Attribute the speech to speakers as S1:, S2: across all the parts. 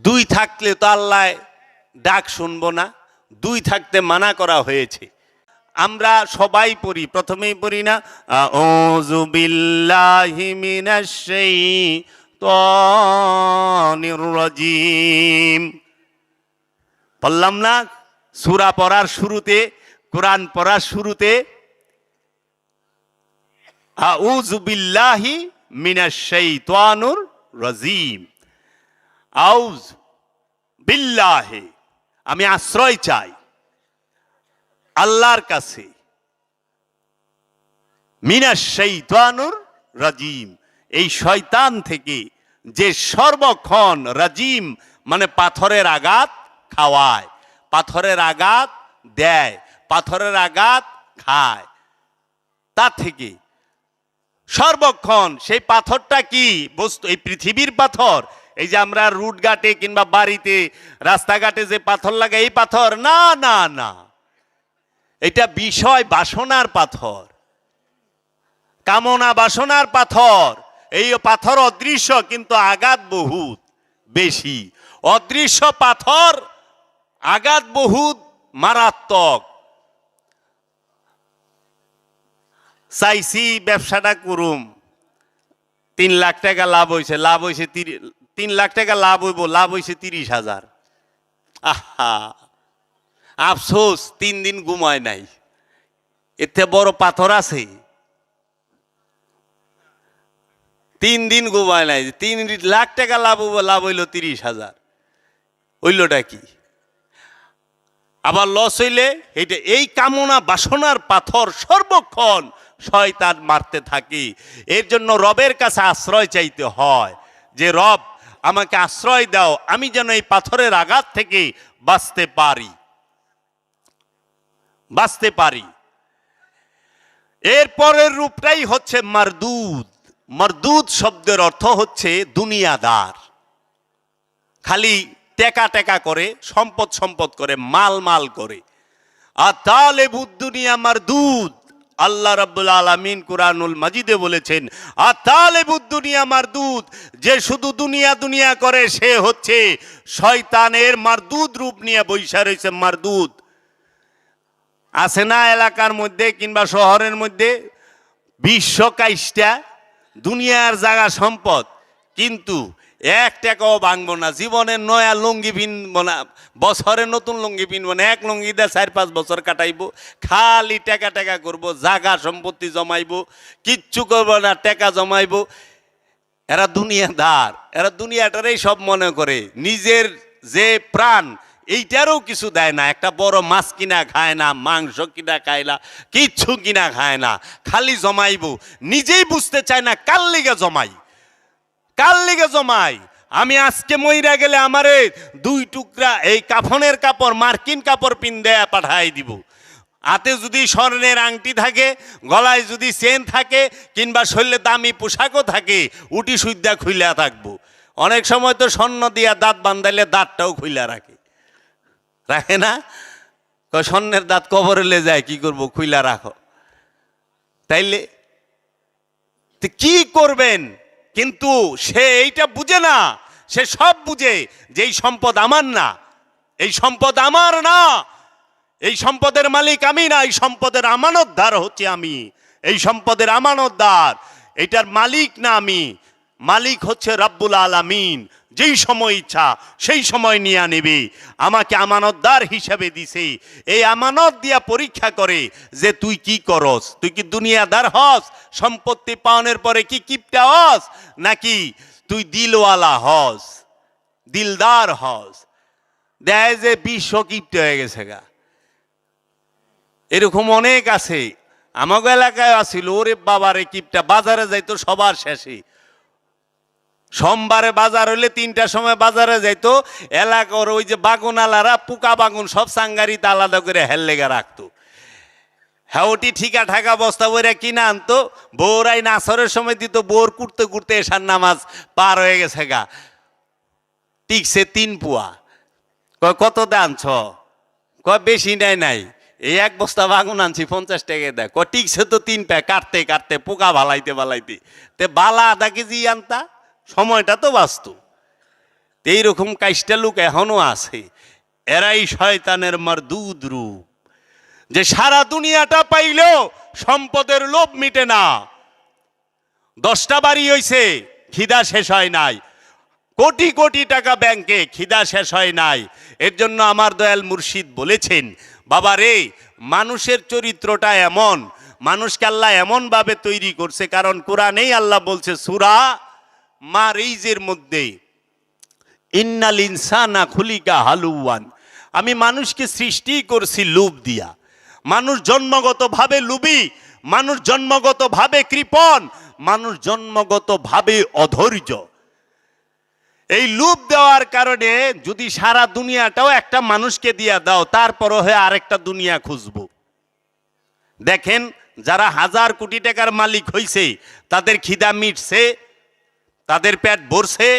S1: দুই থাকলে তো আল্লাহ ডাক শুনবো না, দুই থাকতে মানা করা হয়েছে। আমরা সবাই পড়ি, প্রথমেই পড়ি না আউযু বিল্লাহি মিনাশ শাইতানির রাজিম, বললাম না? সূরা পড়ার শুরুতে, কোরআন পড়ার শুরুতে আউযু বিল্লাহি মিনাশ শাইতানির রাজিম, আউযু বিল্লাহি, আমি আশ্রয় চাই আল্লাহর কাছে, মিনাশ শাইতানির রাজিম, এই শয়তান থেকে যে সর্বক্ষণ, রাজিম মানে পাথরের আঘাত খাওয়ায়, পাথরের আঘাত দেয়, পাথরের আঘাত খায়, তা থেকে সর্বক্ষণ। সেই পাথরটা কি বস্তু? এই পৃথিবীর পাথর, এই যে আমরা রুটঘাটে কিংবা বাড়িতে রাস্তাঘাটে যে পাথর লাগে এই পাথর না, না না, এটা বিষয় বাসনার পাথর, কামনা বাসনার পাথর। এই পাথর অদৃশ্য কিন্তু আঘাত বহুত বেশি। অদৃশ্য পাথর, আঘাত বহুত মারাত্মক। চাইছি ব্যবসাটা করুম, 3 লাখ টাকা লাভ হয়েছে, 3 লাখ টাকা লাভ হইব, লাভ হয়েছে 30,000। আহা, আফসোস 3 দিন ঘুমায় নাই। এতে বড় পাথর আছে? 3 দিন ঘুমায় নাই, 3 লাখ টাকা লাভ হইব, লাভ হইল 30,000, হইলটা কি? আবার লস হইলে এটা, এই কামনা বাসনার পাথর সর্বক্ষণ শয়তান মারতে থাকে। এর জন্য রবের কাছে আশ্রয় চাইতে হয় যে রব আমাকে আশ্রয় দাও, আমি যেন এই পাথরের আঘাত থেকে বাঁচতে পারি, বাঁচতে পারি। এর পরের রূপটাই হচ্ছে মারদুদ। মারদুদ শব্দের অর্থ হচ্ছে দুনিয়াদার, খালি টেকা টেকা করে, সম্পদ সম্পদ করে, মাল মাল করে। আর তালেবুদ দুনিয়া মারদুদ, আল্লাহ রাব্বুল আলামিন কুরআনুল মাজিদে বলেছেন আতালেবুদ দুনিয়া মারদুদ, যে শুধু দুনিয়া দুনিয়া করে সে হচ্ছে শয়তানের মারদুদ রূপ নিয়ে বৈশা রয়েছে। মারদুদ আছে না এলাকার মধ্যে কিংবা শহরের মধ্যে, বিশ্ব কাইষ্টা দুনিয়ার জায়গা সম্পদ, কিন্তু 1 টাকাও ভাঙবো না, জীবনের নয়া লুঙ্গি পিনবো না, বছরে নতুন লুঙ্গি পিনবো না, 1 লুঙ্গি দিয়ে 4-5 বছর কাটাইবো, খালি টাকা টাকা করবো, জায়গা সম্পত্তি জমাইবো, কিচ্ছু করবো না, টাকা জমাইবো। এরা দুনিয়াদার, এরা দুনিয়াটারই সব মনে করে, নিজের যে প্রাণ এইটারও কিছু দেয় না। একটা বড় মাছ কিনা খায় না, মাংস কিনা খায় না, কিচ্ছু কিনা খায় না, খালি জমাইবো। নিজেই বুঝতে চায় না কার লিগে জমাই, কার লিগে জমাই। আমি আজকে মইরা গেলে আমারে 2 টুকরা এই কাফনের কাপড়, মার্কিন কাপড় পিন দেয়া পাঠাই দিব। হাতে যদি স্বর্ণের আংটি থাকে, গলায় যদি চেন থাকে, কিংবা শরীরে দামি পোশাকও থাকে, উটি সুইদা খুইলা থাকবো। অনেক সময় তো স্বর্ণ দিয়া দাঁত বান্ধাইলে দাঁতটাও খুইলা রাখে, রাখে না? স্বর্ণের দাঁত কবরে লে যায়, কি করবো, খুইলা রাখো। তাইলে কি করবেন? কিন্তু সে এইটা বুঝে না, সে সব বুঝে যে এই সম্পদ আমার না, এই সম্পদ আমার না, এই সম্পদের মালিক আমি না, এই সম্পদের আমানতদার হচ্ছে আমি, এই সম্পদের আমানতদার, এটার মালিক না আমি, মালিক হচ্ছে রব্বুল আলামিন। যেই সময় ইচ্ছা সেই সময় নিয়ে নেবে, আমাকে আমানতদার হিসাবে দিছে। এই আমানত দিয়া পরীক্ষা করে যে তুই কি করস, তুই কি দুনিয়াদার হস, সম্পত্তি পাওয়ানোর পরে কি কিপটা হস, নাকি তুই দিলওয়ালা হস, দিলদার হস। দেয় যে বিশ্ব কিপটা হয়ে গেছে গা, এরকম অনেক আছে। আমাকে এলাকায় আসিল, ওরে বাবারে কিপটা, বাজারে যাইতো সবার শেষে, সোমবারে বাজার হইলে 3টার সময় বাজারে যাইতো, এলাকার ওই যে বাগুনালারা পুকা বাগুন সব সাঙ্গারিতে আলাদা করে হেললেগা রাখতো। হ্যাঁ, ওটি ঠিকা ঠাকা বস্তা বইরা কিনা আনতো, বউরাই নাসরের সময় দিত, বউর কুড়তে কুড়তে এসার নামাজ পার হয়ে গেছে গা, টিকছে 3 পুয়া। কয় কত আনছ? কয় বেশি নাই নাই, এই 1 বস্তা বাগুন আনছি 50 টাকা দেয়। কয় টিকছে তো 3 পা, কাটতে কাটতে পোকা ভালাইতে ভালাইতে, তে বালা আধা কেজি আনতা, সময়টা তো বাঁচত। এইরকম কাইষ্টা লোক এখনো আছে। এরাই শয়তানের মারদুদ রূপ, যে সারা দুনিয়াটা পাইলেও সম্পদের লোভ মিটে না। 10টা বাড়ি হইছে, খিদা শেষ হয় নাই। কোটি কোটি টাকা ব্যাংকে, খিদা শেষ হয় নাই। এর জন্য আমার দয়াল মুর্শিদ বলেছেন, বাবা রে, মানুষের চরিত্রটা এমন, মানুষকে আল্লাহ এমন ভাবে তৈরি করছে। কারণ কোরআনেই আল্লাহ বলছে সূরা মারিজের মধ্যে, ইন্নাল ইনসানা খুলিকা হালুয়ান, আমি মানুষকে সৃষ্টি করছি লোভ দিয়া। মানুষ জন্মগতভাবে লোভী, মানুষ জন্মগতভাবে কৃপণ, মানুষ জন্মগতভাবে অধৈর্য। এই লোভ দেওয়ার কারণে যদি সারা দুনিয়াটাও একটা মানুষকে দিয়া দাও, তারপরও হয়ে আরেকটা দুনিয়া খুঁজবো। দেখেন, যারা 1000 কোটি টাকার মালিক হইছে, তাদের খিদা মিটছে, তাদের পেট ভরছে,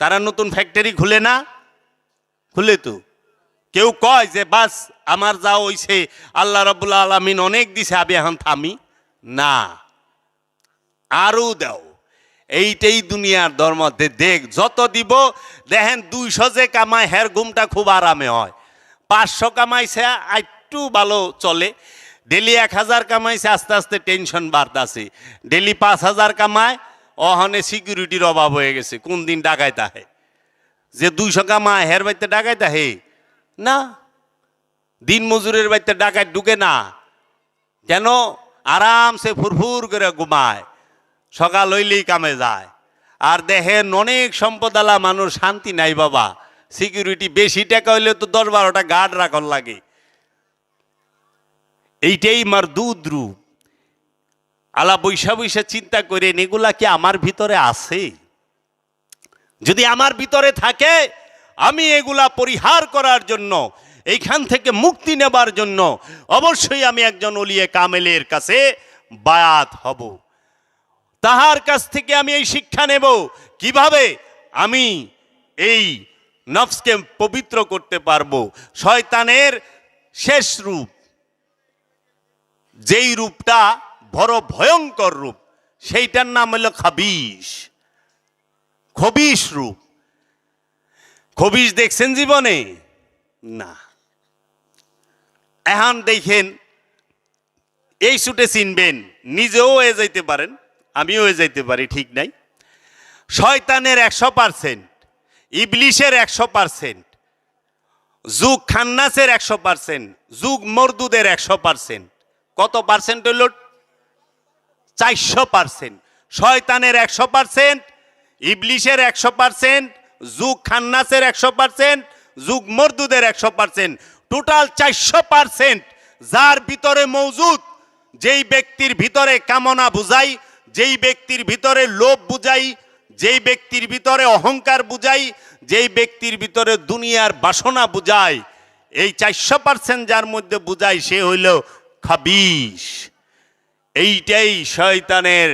S1: তারা নতুন ফ্যাক্টরি খুলে না? খুলে তো। কেউ কয় যে বাস আমার যা হইছে, আল্লাহ রাব্বুল আলামিন অনেক দিছে, আমি এখন থামি না, আরো দাও। এইটাই দুনিয়ার ধর্ম। দেখ, যত দিব, দেখেন 200 যে কামায়, হের ঘুমটা খুব আরামে হয়। 500 কামাইছে, একটু ভালো চলে। ডেলি 1000 কামাইছে, আস্তে আস্তে টেনশন বাড়তাছে। ডেলি 5000 কামায়, অহনে সিকিউরিটির অভাব হয়ে গেছে, কোন দিন ডাকাইতে আহে। যে 200 কামায়, হের বাড়িতে ডাকাইতে আহে না, দিন মজুরের বাড়িতে ডাকাত ঢুকে না। কেন? আরামসে ফুরফুর করে ঘুমায়, সকাল হইলেই কামে যায়। আর দেখেন, অনেক সম্পদালা মানুষ শান্তি নাই বাবা। সিকিউরিটি বেশি টাকা হইলে তো 10-12টা গার্ড রাখার লাগে। এইটাই মারদুদ রূপ। আলা বৈশা বৈশা চিন্তা করেন, এগুলা কি আমার ভিতরে আছে? যদি আমার ভিতরে থাকে, আমি এগুলা পরিহার করার জন্য, এইখান থেকে মুক্তি নেবার জন্য অবশ্যই আমি একজন ওলিয়ে কামেলের কাছে বায়াত হব। তাহার কাছ থেকে আমি এই শিক্ষা নেব, কিভাবে আমি এই নফসকে পবিত্র করতে পারবো। শয়তানের শেষ রূপ, যেই রূপটা বড় ভয়ঙ্কর রূপ, সেইটার নাম হলো খাবিশ, খবিশ রূপ। খবিশ দেখছেন জীবনে? না। এখন দেখেন, এই সুটে চিনবেন, নিজেও হয়ে যাইতে পারেন, আমিও হয়ে যাইতে পারি, ঠিক নাই। শয়তানের 100%, ইবলিশের 100%, যুগ খান্নাসের 100%, যুগ মরদুদের 100%। কত পার্সেন্ট হইল? 400%। শয়তানের 100%, ইবলিশের 100%, যুগ খান্নাসের 100%, যুগ মরদুদের 100%, টোটাল 400%। যার ভিতরে মৌজুদ, যেই ব্যক্তির ভিতরে কামনা বুঝাই, যেই ব্যক্তির ভিতরে লোভ বুঝাই, যেই ব্যক্তির ভিতরে অহংকার বুঝাই, যেই ব্যক্তির ভিতরে দুনিয়ার বাসনা বুঝাই, এই 400% যার মধ্যে বুঝাই, সে হইল খাবিশ। এইটাই শয়তানের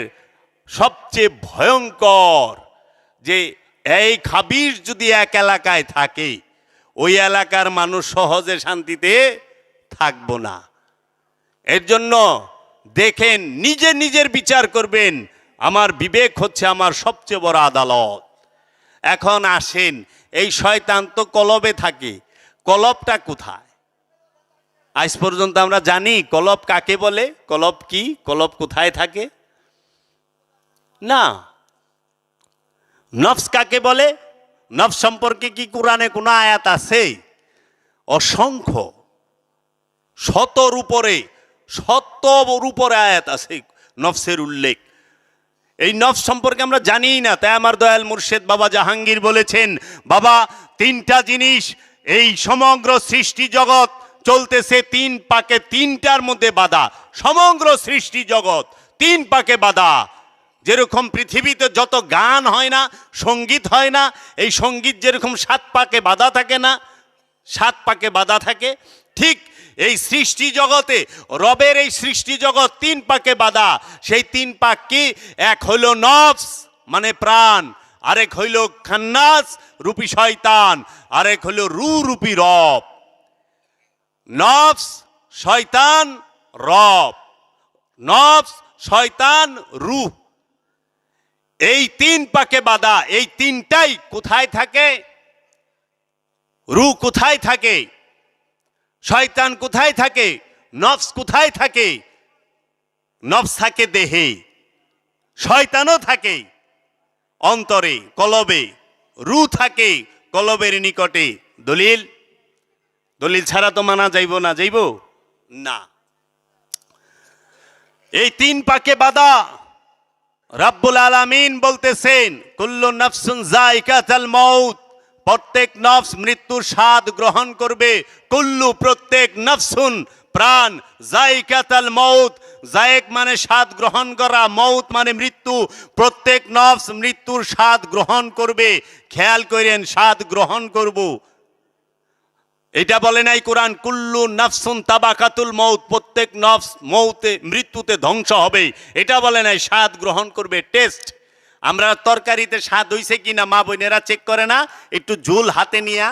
S1: সবচেয়ে ভয়ঙ্কর। যে এই খাবিশ যদি এক এলাকায় থাকে, ওই এলাকার মানুষ সহজে শান্তিতে থাকবো না। এর জন্য দেখেন, নিজে নিজের বিচার করবেন। আমার বিবেক হচ্ছে আমার সবচেয়ে বড় আদালত। এখন আসেন, এই শয়তান তো কলবে থাকে, কলবটা কোথায়? আজ পর্যন্ত আমরা জানি কলব কাকে বলে? কলব কি? কলব কোথায় থাকে? না। নফস কাকে বলে? নফস সম্পর্কে কি কোরআনে কোনো আয়াত আছে? অসংখ্য, শতর উপরে আয়াত আছে নফসের উল্লেখ। এই নফস সম্পর্কে আমরা জানি না। তাই আমার দয়াল মুর্শেদ বাবা জাহাঙ্গীর বলেছেন, বাবা 3টা জিনিস, এই সমগ্র সৃষ্টি জগৎ চলতেছে 3 পাকে, 3টার মধ্যে বাধা। সমগ্র সৃষ্টি জগৎ 3 পাকে বাধা। যেরকম পৃথিবীতে যত গান হয় না, সঙ্গীত হয় না, এই সঙ্গীত যেরকম 7 পাকে বাধা থাকে না, 7 পাকে বাধা থাকে, ঠিক এই সৃষ্টি জগতে, রবের এই সৃষ্টি জগৎ 3 পাকে বাধা। সেই 3 পাক কি? এক হইল নফস মানে প্রাণ, আরেক হইল খান্নাস রূপী শয়তান, আরেক হইল রূপী রব। নফস, শয়তান, রব। নফস, শয়তান, রূহ। এই 3 পাকে বাধা। এই 3টাই কোথায় থাকে? রূহ কোথায় থাকে, শয়তান কোথায় থাকে, নফস কোথায় থাকে? নফস থাকে দেহে, শয়তানও থাকে অন্তরে, কলবে। রূহ থাকে কলবের নিকটে। দলিল? দলিল ছাড়া তো মানা যাইব না, যাইব না। এই তিন পাকে বাদা রব্বুল আলামিন বলতেছেন কুল্লু নাফসুন যায়কাতুল মাউত, প্রত্যেক নফস মৃত্যুর স্বাদ গ্রহণ করবে। কুল্লু প্রত্যেক, নফসুন প্রাণ, যায়কাতুল মাউত, যায়েক মানে স্বাদ গ্রহণ করা, মৌত মানে মৃত্যু। প্রত্যেক নফস মৃত্যুর স্বাদ গ্রহণ করবে। খেয়াল করেন, স্বাদ গ্রহণ করব, এটা বলে নাই কোরআন। কুল্লু নাফসুন তাবাকাতুল মৌত, প্রত্যেক নফস মৃত্যুতে ধ্বংস হবে, এটা বলে নাই। স্বাদ গ্রহণ করবে, টেস্ট। আমরা তরকারিতে স্বাদ হইছে কিনা মা বোনেরা চেক করে না? একটু ঝোল হাতে নিয়া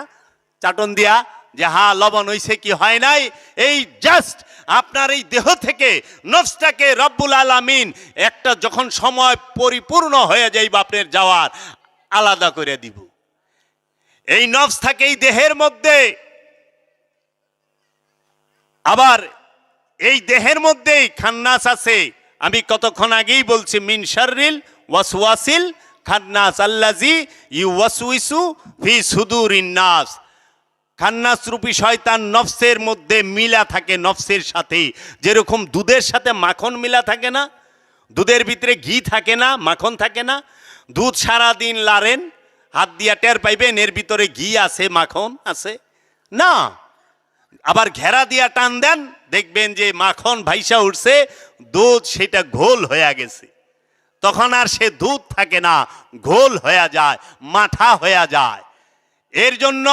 S1: চাটন দিয়া যে হ্যাঁ লবণ হইছে কি হয় নাই। এই জাস্ট আপনার এই দেহ থেকে নফসটাকে রব্বুল আলামিন একটা যখন সময় পরিপূর্ণ হয়ে যাইব আপনার যাওয়ার, আলাদা করে দিব। এই নফস থাকে এই দেহের মধ্যে। আবার এই দেহের মধ্যেই খান্নাস আছে। আমি কতক্ষণ আগেই বলছি, মিন শাররিল ওয়াসওয়াসিল খান্নাস আল্লাযী ইউওয়াসউইসু ফি সুদুরিন নাস। খান্নাস রূপী শয়তান নফসের মধ্যে মিলা থাকে, নফসের সাথে। যেরকম দুধের সাথে মাখন মিলা থাকে না, দুধের ভিতরে ঘি থাকে না, মাখন থাকে না। দুধ সারাদিন লাড়েন, হাত দিয়া টের পাইবেন এর ভিতরে ঘি আছে, মাখন আছে না। আবার ঘেরা দিয়া টান দেন, দেখবেন যে মাখন ভাইসা উঠছে, দুধ সেটা ঘোল হয়ে গেছে। তখন আর সে দুধ থাকে না, ঘোল হয়ে যায়, মাঠা হয়ে যায়। এর জন্য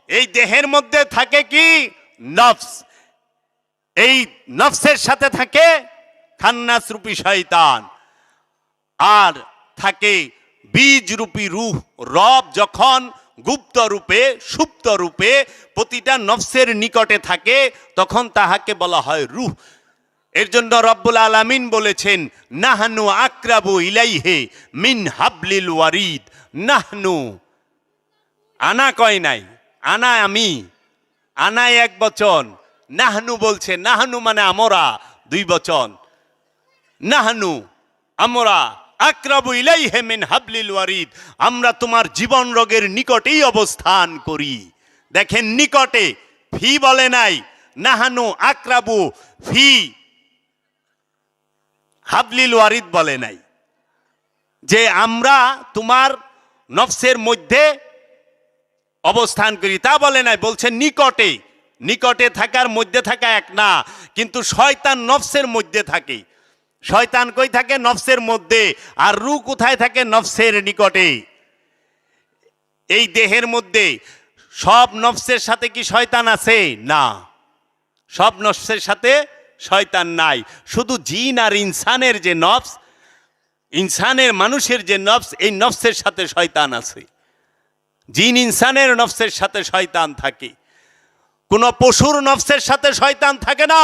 S1: এই দেহের মধ্যে থাকে কি? নফস। এই নফসের সাথে থাকে খান্নাস রূপী শয়তান, আর থাকে বীজ রূপী রূহ। রব যখন গুপ্ত রূপে, সুপ্ত রূপে প্রতিটা নফসের নিকটে থাকে, তখন তাহাকে বলা হয় রূহ। এর জন্য রব্বুল আলামিন বলেছেন নাহনু আকরাবু ইলাইহি মিন হাবলিল ওয়ারিদ। নাহনু, আনা কয় নাই, আনা আমি, আনায় এক বচন, নাহনু বলছে। নাহনু মানে আমরা, দুই বচন। নাহনু আমরা, আকরাবু ইলাইহি মিন হাবলিল ওয়ারিদ, আমরা তোমার জীবন রোগের নিকটেই অবস্থান করি। দেখেন, নিকটে, ফি বলে নাই। নাহানু আকরাবু ফি হাবলিল ওয়ারিদ বলে নাই যে আমরা তোমার নফসের মধ্যে অবস্থান করি, তা বলে নাই। বলছে নিকটে। নিকটে থাকার মধ্যে থাকা এক না, কিন্তু শয়তান নফসের মধ্যে থাকে। শয়তান কই থাকে? নফসের মধ্যে। আর রূহ কোথায় থাকে? নফসের নিকটে। এই দেহের মধ্যে সব নফসের সাথে কি শয়তান আছে? না, সব নফসের সাথে শয়তান নাই। শুধু জিন আর ইনসানের যে নফস, ইনসানের মানুষের যে নফস, এই নফসের সাথে শয়তান আছে। জিন ইনসানের নফসের সাথে শয়তান থাকে। কোন পশুর নফসের সাথে শয়তান থাকে না।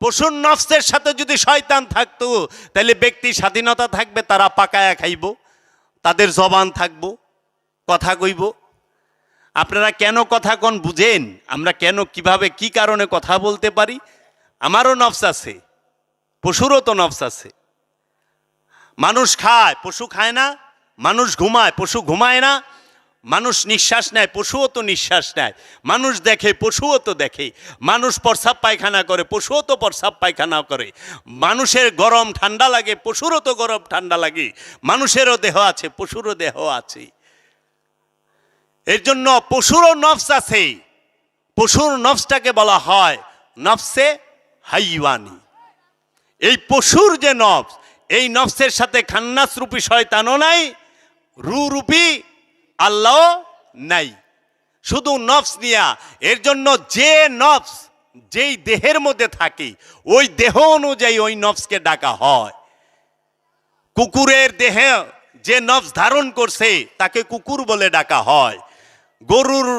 S1: পশুর নফসের সাথে যদি শয়তান থাকতো, তাহলে ব্যক্তি স্বাধীনতা থাকবে, তারা পাকায়া খাইব, তাদের জবান থাকবো, কথা কইব। আপনারা কেন কথা কন বুঝেন? আমরা কেন, কিভাবে, কি কারণে কথা বলতে পারি? আমারও নফস আছে, পশুরও তো নফস আছে। মানুষ খায়, পশু খায় না। মানুষ ঘুমায়, পশু ঘুমায় না। মানুষ নিঃশ্বাস নেয়, পশুও তো নিঃশ্বাস নেয়। মানুষ দেখে, পশুও তো দেখে। মানুষ প্রস্রাব পায়খানা করে, পশুও তো প্রস্রাব পায়খানা করে। মানুষের গরম ঠান্ডা লাগে, পশুরও তো গরম ঠান্ডা লাগে। মানুষেরও দেহ আছে, পশুরও দেহ আছে। এর জন্য পশুরও নফস আছে। পশুর নফসটাকে বলা হয় নফসে হাইওয়ানি। এই পশুর যে নফস, এই নফসের সাথে খান্নাস রূপী শয়তানও নাই, রূহ রূপী আল্লাহ নাই, শুধু নফস নিয়া। এর জন্য যে নফস যেই দেহের মধ্যে থাকে, ওই দেহ অনুযায়ী ওই নফসকে ডাকা হয়। কুকুরের দেহে যে নফস ধারণ করছে, তাকে কুকুর বলে ডাকা হয়। গরুর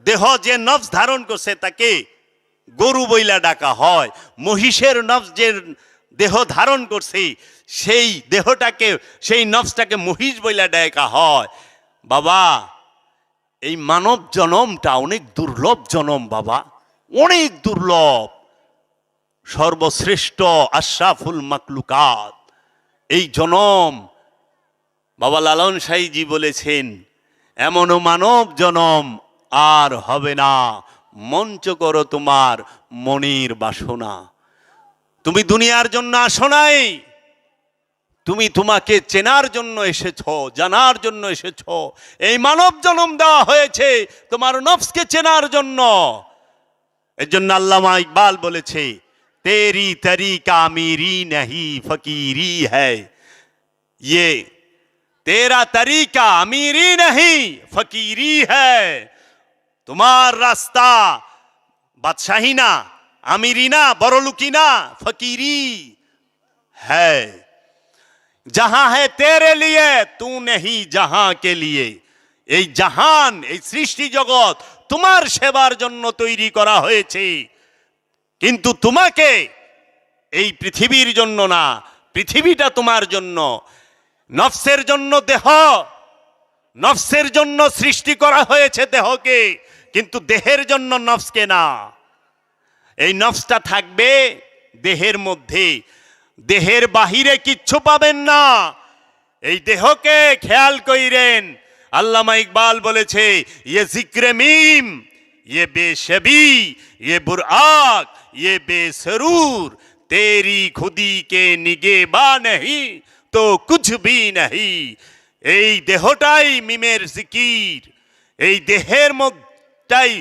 S1: দেহ যে নফস ধারণ করছে, তাকে গরু বইলা ডাকা হয়। মহিষের নফস যে দেহ ধারণ করছে, সেই দেহটাকে, সেই নফসটাকে মহিষ বইলা ডাকা হয়। বাবা, এই মানব জনমটা অনেক দুর্লভ জনম বাবা, অনেক দুর্লভ। সর্বশ্রেষ্ঠ আশরাফুল মাকলুকাত এই জনম। বাবা লালন সাইজি বলেছেন, এমনও মানব জনম আর হবে না, মঞ্চ করো তোমার মনের বাসনা। তুমি দুনিয়ার জন্য আসো নাই, তুমি তোমাকে চেনার জন্য এসেছো, জানার জন্য এসেছো। এই মানব জন্ম দেওয়া হয়েছে তোমার নফসকে চেনার জন্য। এর জন্য আল্লামা ইকবাল বলেছে, তেরি তরিকা আমিরি नहीं फकीरी है, ये तेरा तरीका अमीरी नहीं फकीरी है। তোমার রাস্তা বাদশাহী না, আমিরি না, বড়লুকি না, ফকিরি है। जहां है तेरे लिए तू नहीं जहां के लिए। এই জাহান, এই সৃষ্টি জগৎ তোমার সেবার জন্য তৈরি করা হয়েছে, কিন্তু তোমাকে এই পৃথিবীর জন্য না। পৃথিবীটা তোমার জন্য, নফসের জন্য দেহ, নফসের জন্য সৃষ্টি করা হয়েছে দেহকে, কিন্তু দেহের জন্য নফসকে না। এই নফসটা থাকবে দেহের মধ্যে, দেহের বাহিরে কিচ্ছু পাবেন না। এই দেহকে খেয়াল কইরেন। আল্লামা ইকবাল বলেছে, ইয়ে জিক্রে মিম, ये बेशबी, ये बुराक, ये बेसरूर, तेरी खुदी के निगेबा नहीं तो कुछ भी नहीं। এই দেহটাই মিমের জিকির, এই দেহের মধ্যেই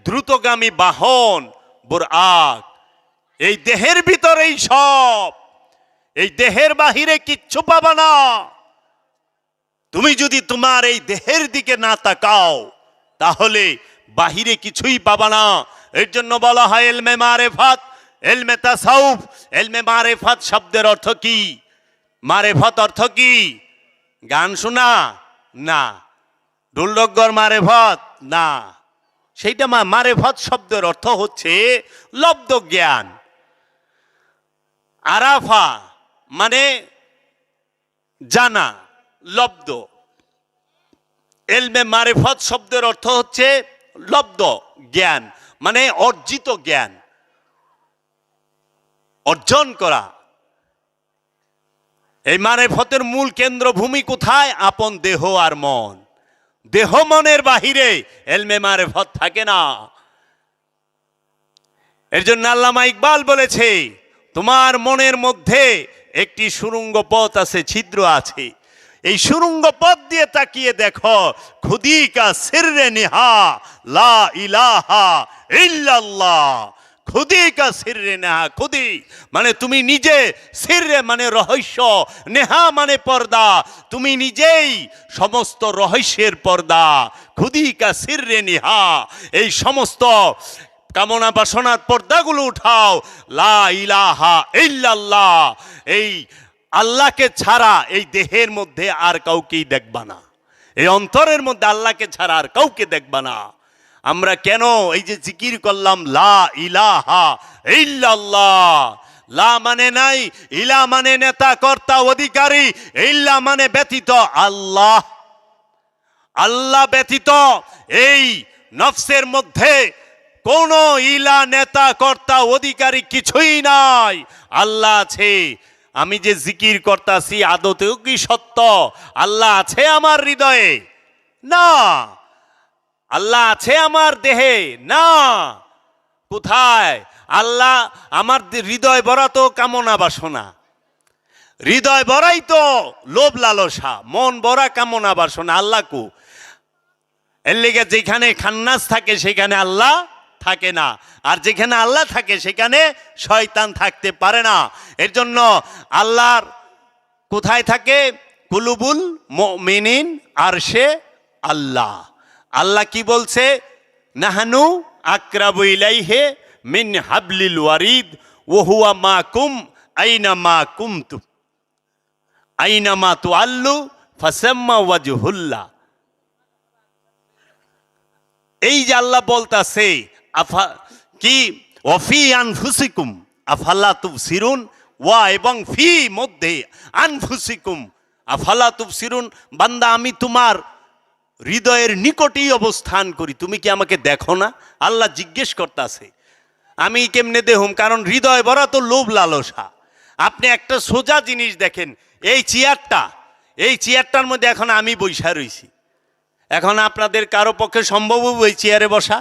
S1: দ্রুতগামী বাহন বুরাক। এই দেহের ভিতরেই সব, এই দেহের বাহিরে কিচ্ছু পাবা না। তুমি যদি তোমার এই দেহের দিকে না তাকাও তাহলে বাহিরে কিছুই পাবা না। এর জন্য বলা হয় ইলমে মারিফাত, ইলমে তাসাউফ। ইলমে মারিফাত শব্দের অর্থ কি? মারিফাত অর্থ কি? গান শোনা না, ঢোলডগ্গর মারিফাত না, সেইটা মারিফাত শব্দের অর্থ হচ্ছে লব্ধ জ্ঞান। আরাফা মানে জানা, লব্ধ। ইলমে মারিফাত শব্দের অর্থ হচ্ছে লব্ধ জ্ঞান, মানে অর্জিত জ্ঞান, অর্জন করা। এই মারিফতের মূল কেন্দ্রভূমি কোথায়? আপন দেহ আর মন। দেহ মনের বাহিরে ইলমে মারিফত থাকে না। এর জন্য আল্লামা ইকবাল বলেছে, তোমার মনের মধ্যে একটি সুড়ঙ্গ পথ আছে, ছিদ্র আছে। এই সুড়ঙ্গ পথ দিয়ে তাকিয়ে দেখো, খুদি কা সিররে নিহা লা ইলাহা ইল্লাল্লাহ। খুদি কা সিররে নেহা, খুদি মানে তুমি নিজে, সিররে মানে রহস্য, নেহা মানে পর্দা। তুমি নিজেই সমস্ত রহস্যের পর্দা। খুদি কা সিররে নিহা, এই সমস্ত কামনা বাসনার পর্দাগুলো উঠাও। লা ইলাহা ইল্লাল্লাহ, এই আল্লাহকে ছাড়া এই দেহের মধ্যে আর কাউকেই দেখবা না। এই অন্তরের মধ্যে আল্লাহকে ছাড়া আর কাউকে দেখবা না। আমরা কেন এই যে জিকির করলাম লা ইলাহা ইল্লাল্লাহ, লা মানে নাই, ইলা মানে নেতা কর্তা অধিকারী, ইল্লা মানে ব্যতীত, আল্লাহ। আল্লাহ ব্যতীত এই নফসের মধ্যে কোন ইলা নেতা কর্তা অধিকারী কিছুই নাই। আল্লাহ আছে। আমি যে জিকির করতাছি আদতেও কি সত্য আল্লাহ আছে আমার হৃদয়ে? না। আল্লাহ আছে আমার দেহে? না। কোথায়? আল্লাহ আমার হৃদয় ভরা তো কামনা বাসনা, হৃদয় ভরাই তো লোভ লালসা, মন ভরা কামনা বাসনা। আল্লাহ কো? এর লেগে যেখানে খান্নাস থাকে সেখানে আল্লাহ থাকে না, আর যেখানে আল্লাহ থাকে সেখানে শয়তান থাকতে পারে না। এর জন্য আল্লাহর কোথায় থাকে? কুলুবুল মুমিনিন আরশে আল্লাহ। আল্লাহ কি বলছে? নাহানু আকরাবু ইলাইহি মিন হাবলিল ওয়ারিদ ওয়া হুয়া মাকুম আইনামা কুমতুম আইনামা তুআল্লু ফাসাম্মা ওয়াজহুল্লাহ। এই যে আল্লাহ বলতাছে কি ওয়াফি আনফুসিকুম আফালা তুবসিরুন, ওয়া এবং ফি মধ্যে আনফুসিকুম আফালা তুবসিরুন। বান্দা আমি তোমার হৃদয়ের নিকটেই অবস্থান করি, তুমি কি আমাকে দেখো না? আল্লাহ জিজ্ঞেস করতেছে আমি কেমনে দেহুম, কারণ হৃদয় ভরা তো লোভ লালসা। আপনি একটা সোজা জিনিস দেখেন, এই চেয়ারটার মধ্যে এখন আমি বইসা রইছি। এখন আপনাদের কারো পক্ষে সম্ভব হবে ওই চেয়ারে বসা?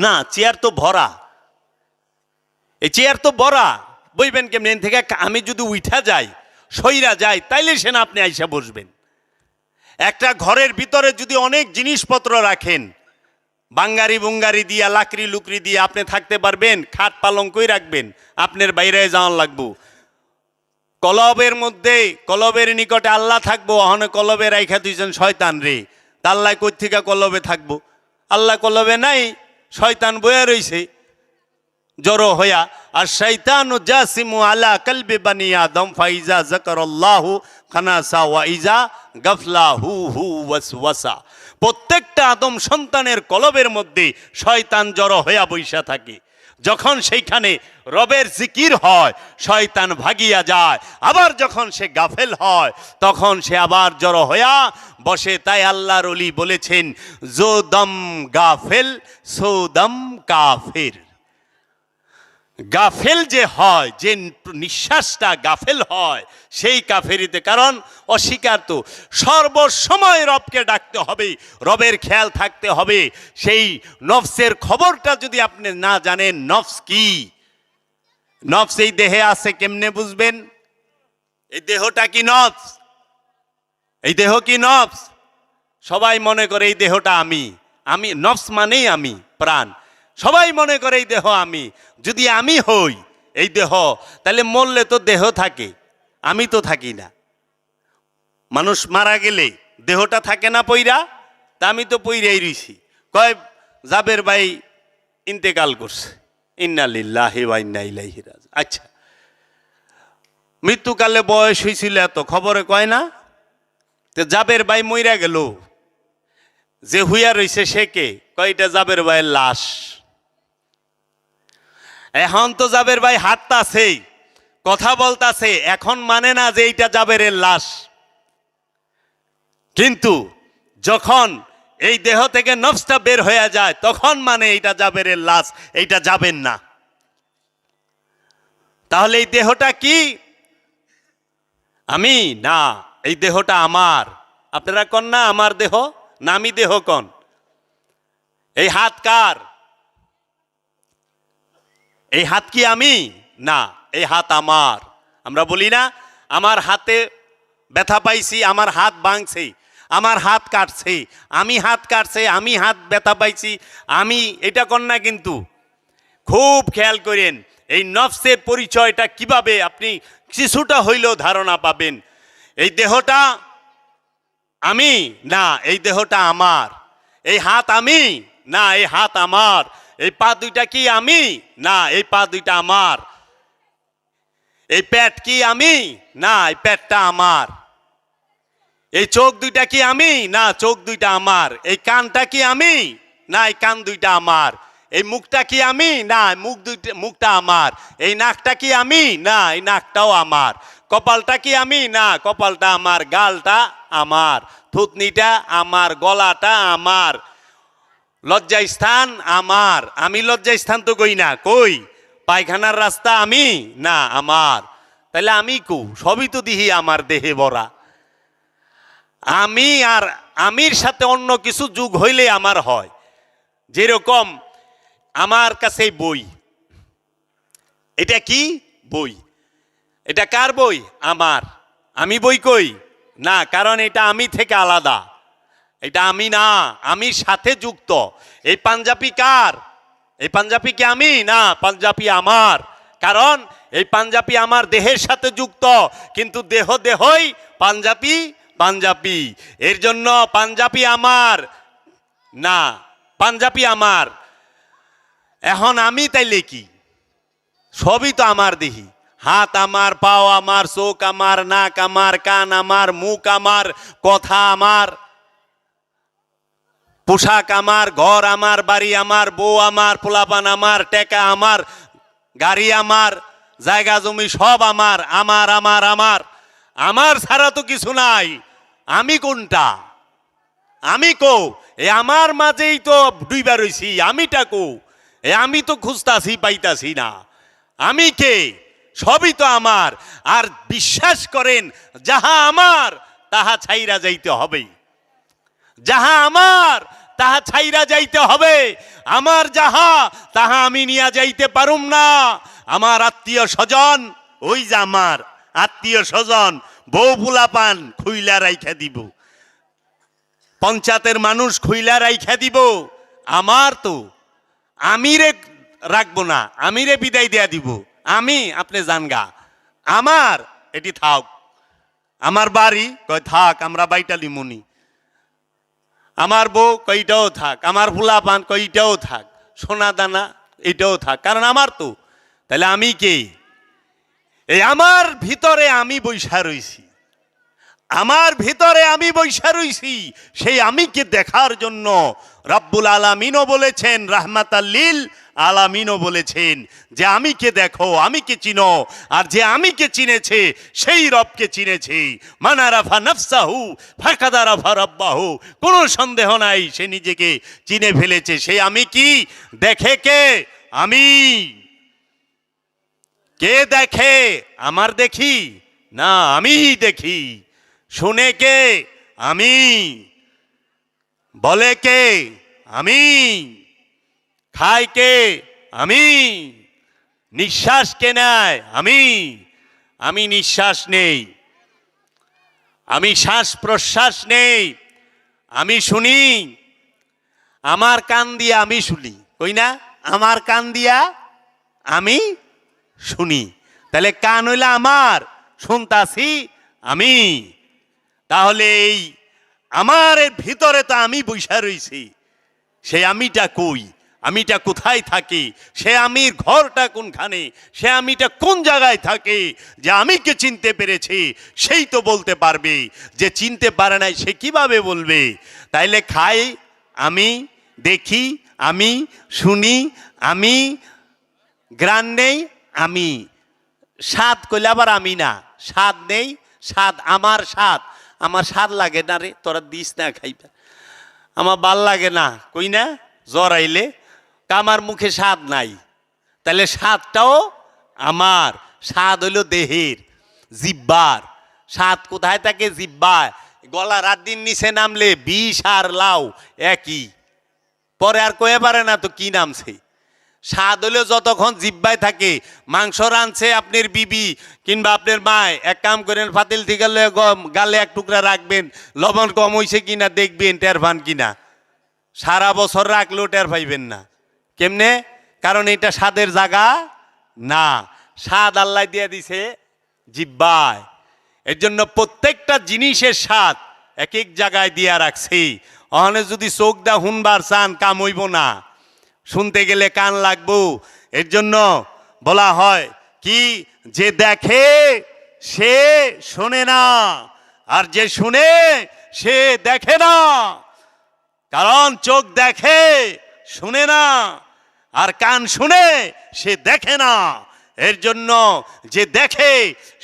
S1: না, চেয়ার তো ভরা, এই চেয়ার তো ভরা, বইবেন কেমনি? থেকে আমি যদি উঠা যাই, সইরা যাই, তাইলে সে না আপনি আইসা বসবেন। একটা ঘরের ভিতরে যদি অনেক জিনিসপত্র রাখেন, বাঙ্গারি বুঙ্গারি দিয়া, লাকড়ি লুকড়ি দিয়ে আপনি থাকতে পারবেন? খাট পালঙ্কই রাখবেন, আপনার বাইরে যাওয়ান লাগবো। কলবের মধ্যে, কলবের নিকটে আল্লাহ থাকবো, অহনে কলবে রাইখা দিয়েছেন শয়তান রে, তা আল্লাহ কই থেকে কলবে থাকবো? আল্লাহ কলবে নাই, শয়তান বয়া রইছে জড়ো হইয়া। আর শয়তানু জাসিমু আলা কলবি বানি আদম ফাইজা যাকারাল্লাহু খানাসা ওয়া ইজা গাফলাহু ওয়াসওয়াসা। প্রত্যেকটা আদম সন্তানের কলবের মধ্যে শয়তান জড়ো হইয়া বইসা থাকে। যখন সেইখানে রবের জিকির হয়, শয়তান ভাগিয়া যায়। আবার যখন সে গাফেল হয়, তখন সে আবার জড়ো হইয়া বসে। তাই আল্লাহর ওলি বলেছেন, জো দম গাফেল সো দম কাফের। গাফেল যে হয়, যে নিঃশ্বাসটা গাফেল হয়, সেই কাফেরিতে। কারণ অস্বীকার তো সর্বসময় রবকে ডাকতে হবে, রবের খেয়াল থাকতে হবে। সেই নফসের খবরটা যদি আপনি না জানেন, নফস কি, নফস এই দেহে আছে, কেমনে বুঝবেন? এই দেহটা কি নফস? এই দেহ কি নফস? সবাই মনে করে এই দেহটা আমি, নফস মানেই আমি, প্রাণ। সবাই মনে করে এই দেহ আমি। যদি আমি হই এই দেহ, তাহলে মরলে তো দেহ থাকে, আমি তো থাকি না। মানুষ মারা গেলে দেহটা থাকে না পইরা? তা আমি তো পইরাই রইছি। কয় জাবের ভাই ইন্তেকাল করছে, ইন্না লিল্লাহি ওয়া ইন্না ইলাইহি রাজিউন। আচ্ছা, মৃত্যুকালে বয়স হয়েছিল এত, খবরে কয় না? তো জাবের ভাই মইরা গেল, যে হুইয়া রইছে সে কে? কয় এটা জাবের ভাইয়ের লাশ। এখন তো জাবের ভাই হাঁটতাছে, কথা বলতাছে, এখন মানে না যে এইটা জাবেরের লাশ। কিন্তু যখন এই দেহ থেকে নফসটা বের হয়ে যায়, তখন মানে এইটা জাবেরের লাশ, এইটা যাবেন না। তাহলে এই দেহটা কি আমি? না, এই দেহটা আমার। আপনারা কন না আমার দেহ, না আমি দেহ কন? এই হাত কার? এই হাত কি আমি? না, এই হাত আমার। আমরা বলি না আমার হাতে ব্যথা পাইছি, আমার হাত ভাঙছে, আমার হাত কাটছে, আমি হাত কাটছে, আমি হাত ব্যথা পাইছি, আমি, এটা কন না। কিন্তু খুব খেয়াল করেন এই নফসের পরিচয়টা কিভাবে আপনি কিছুটা হইলেও ধারণা পাবেন। এই দেহটা আমি? না, এই দেহটা আমার। এই হাত আমি? না, এই হাত আমার। এই পা দুইটা কি আমি? না, এই পা দুইটা আমার। এই পেট কি আমি? না, এই পেটটা আমার। এই চোখ দুইটা কি আমি? না, চোখ দুইটা আমার। এই কানটা কি আমি? না, এই কান দুইটা আমার। এই মুখটা কি আমি? না, মুখটা আমার। এই নাকটা কি আমি? না, এই নাকটাও আমার। কপালটা কি আমি? না, কপালটা আমার। গালটা আমার, থুতনিটা আমার, গলাটা আমার, লজ্জাস্থান আমার। আমি লজ্জাস্থান তো কই না, কই পায়খানার রাস্তা আমি? না, আমার। তাহলে আমি কো? সবই তো দিহি আমার দেহে ভরা। আমি আর আমির সাথে অন্য কিছু যোগ হইলে আমার হয়। যেরকম আমার কাছে বই, এটা কি বই? এটা কার বই? আমার। আমি বই কই? না, কারণ এটা আমি থেকে আলাদা, এটা আমি না, আমির সাথে যুক্ত। এই পাঞ্জাবি কার? এই পাঞ্জাবি কি আমি? না, পাঞ্জাবি আমার। কারণ এই পাঞ্জাবি আমার দেহের সাথে যুক্ত, কিন্তু দেহই পাঞ্জাবি পাঞ্জাবি। এর জন্য পাঞ্জাবি আমার না, পাঞ্জাবি আমার। এখন আমি তাইলে কি? সবই তো আমার দেহি। হাত আমার, পাও আমার, চোখ আমার, নাক আমার, কান আমার, মুখ আমার, কথা আমার, পোশাক আমার, ঘর আমার, বাড়ি আমার, বউ আমার, পোলাপান আমার, টেকা আমার, গাড়ি আমার, জায়গা জমি সব আমার। আমার আমার আমার, আমার ছাড়া তো কিছু নাই। আমি কোনটা? আমি কো এ আমার মাঝেই তো ডুইবা রইছি, আমিটা কো এ আমি তো খুঁজতাছি পাইতাছি না। আমি কে? সবই তো আমার। আর বিশ্বাস করেন যাহা আমার তাহা ছাইরা যাইতে হবে, যাহা আমার তাহা ছাইরা যাইতে হবে। আমার যাহা তাহা আমি নিয়া যাইতে পারুম না। আমার আত্মীয় স্বজন, ওই যে আমার আত্মীয় স্বজন, বউ ফুলাপান খুইলা রাইখা দিব, পঞ্চায়েতের মানুষ খুইলা রাইখা দিব। আমার তো আমিরে রাখবো না, আমিরে বিদায় দেয়া দিব। আমি আপনি জানগা, আমার এটি থাক। আমার বাড়ি কয় থাক, আমরা বাইটালি মুনি। আমার বউ কইটাও থাক, আমার ফুলা পান কইটাও থাক, সোনা দানা এটাও থাক, কারণ আমার তো। তাহলে আমি কে? এই আমার ভিতরে আমি বৈশা রইছি, আমার ভিতরে আমি বৈশা রইছি। সেই আমিকে দেখার জন্য রব্বুল আলামিনও বলেছেন, রাহমাতাল লিল আলামিনও বলেছেন যে আমিকে দেখো, আমিকে চিনো। আর যে আমিকে চিনেছে সেই রবকে চিনেছে। মান আরাফা নাফসাহু ফাকাদ আরাফা রাব্বাহু। কোনো সন্দেহ নাই সে নিজেকে চিনে ফেলেছে। সেই আমি কি? দেখে কে? আমি। কে দেখে? আমার দেখি না, আমি দেখি। শুনে কে? আমি। বলে কে? আমি। খায় কে? আমি। নিঃশ্বাস কে নেয়? আমি। আমি নিঃশ্বাস নেই, আমি শ্বাস প্রশ্বাস নেই, আমি শুনি। আমার কান দিয়া আমি শুনি, কই না? আমার কান দিয়া আমি শুনি। তাহলে কান হইলে আমার, শুনতাছি আমি। তাহলে এই আমার ভিতরে তো আমি বৈশা রইছি। সেই আমিটা কই? আমিটা কোথায় থাকে? সে আমির ঘরটা কোনখানে? সে আমিটা কোন জায়গায় থাকে? যে আমিকে চিনতে পেরেছে সেই তো বলতে পারবে। যে চিনতে পারে নাই সে কিভাবে বলবে? তাইলে খাই আমি, দেখি আমি, শুনি আমি, গ্রান নেই আমি, স্বাদ কইলে আবার আমি না, স্বাদ নেই, স্বাদ আমার, স্বাদ আমার স্বাদ লাগে না রে, তোরা দিস না খাইবা, আমার ভাল লাগে না, কই না? জ্বর আইলে আমার মুখে স্বাদ নাই। তাহলে স্বাদটাও আমার। স্বাদ হইল দেহের, জিব্বার। স্বাদ কোথায় থাকে? জিব্বায়। গলা রাত দিন নিচে নামলে বিষ আর লাউ একই, পরে আর কয়ে পারে না তো কি নামছে। স্বাদ হইলে যতক্ষণ জিব্বায় থাকে। মাংস রাঁধছে আপনার বিবি কিংবা আপনার মায়, এক কাম করেন, ফাতিল থেকে গালে এক টুকরা রাখবেন, লবণ কম হয়েছে কিনা দেখবেন, টের পান কিনা। সারা বছর রাখলেও টের পাইবেন না। কেমনে? কারণ এটা স্বাদের জায়গা না, স্বাদ আল্লাহ দিয়ে দিছে জিব্বায়। এর জন্য প্রত্যেকটা জিনিসের স্বাদ এক এক জায়গায় দিয়া রাখছি। ওখানে যদি চোখ দা হুনবার চান, কাম হইব না, শুনতে গেলে কান লাগবো। এর জন্য বলা হয় কি, যে দেখে সে শোনে না, আর যে শুনে সে দেখে না। কারণ চোখ দেখে শুনে না, আর কান শুনে সে দেখে না। এর জন্য যে দেখে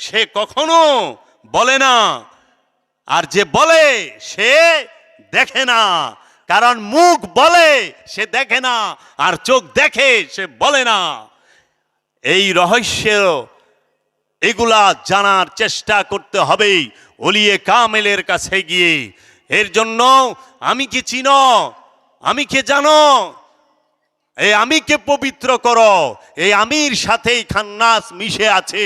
S1: সে কখনো বলে না, আর যে বলে সে দেখে না। কারণ মুখ বলে সে দেখে না, আর চোখ দেখে সে বলে না। এই রহস্য এগুলা জানার চেষ্টা করতে হবে ওলিয়ে কামেলের কাছে গিয়ে। এর জন্য আমি কি চিনো, আমি কে জানো, এই আমিকে পবিত্র করো। এই আমির সাথেই খান্নাস মিশে আছে।